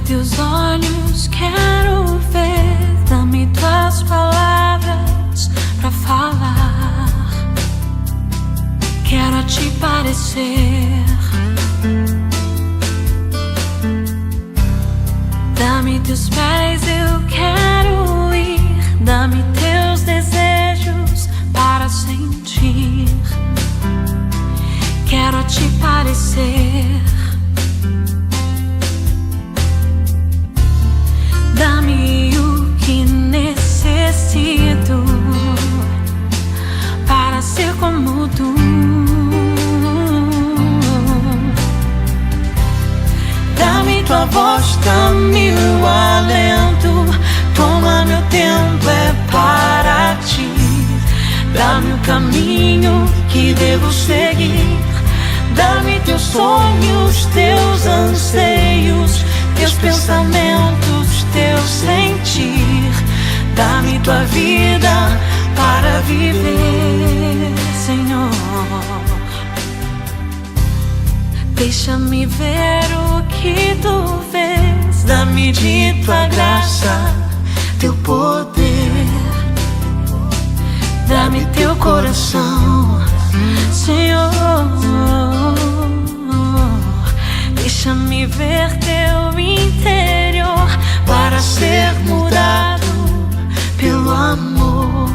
teus olhos, quero ver. Dá-me tuas palavras pra falar. Quero te parecer. Dá-me teus pés, eu quero ir. Dá-me teus desejos para sentir. Quero te parecer. Dá-me o que necessito para ser como tu. Dá-me tua voz, dá-me o alento. Toma meu tempo, é para ti. Dá-me o caminho que devo seguir. Dá-me teus sonhos, teus anseios, teus pensamentos, teu sentir. Dá-me tua vida para viver, Senhor. Deixa-me ver o que tu vês. Dá-me de tua graça, teu poder. Dá-me teu coração, Senhor. Deixa-me ver teu interior para ser mudado pelo amor.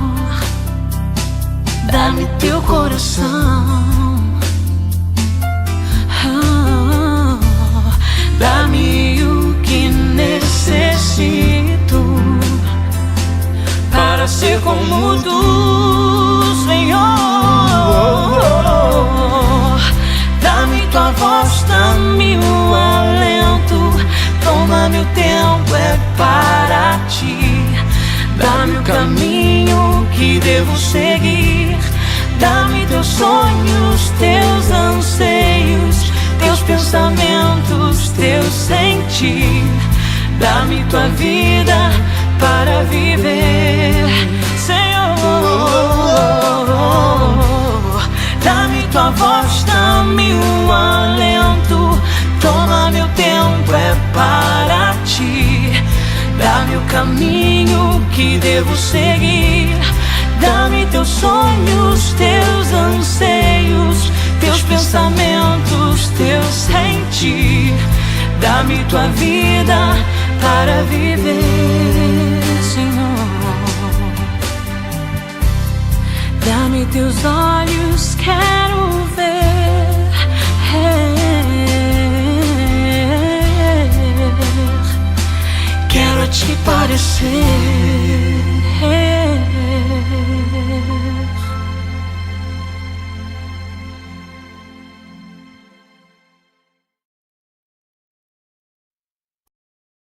Dá-me teu coração. Dá-me o que necessito para ser como tu, Senhor. Dá-me tua voz, dá-me o alento. Toma meu tempo, é para ti. Dá-me o caminho que devo seguir. Dá-me teus sonhos, teus anseios, teus pensamentos, teu sentir. Dá-me tua vida para viver, Senhor. Dá-me tua voz, dá-me o alento. Toma meu tempo, é para ti. Dá-me o caminho que devo seguir. Dá-me teus sonhos, teus anseios, teus pensamentos, teu sentir. Dá-me tua vida para viver, Senhor. Dá-me teus olhos, quero ver. Quero te parecer.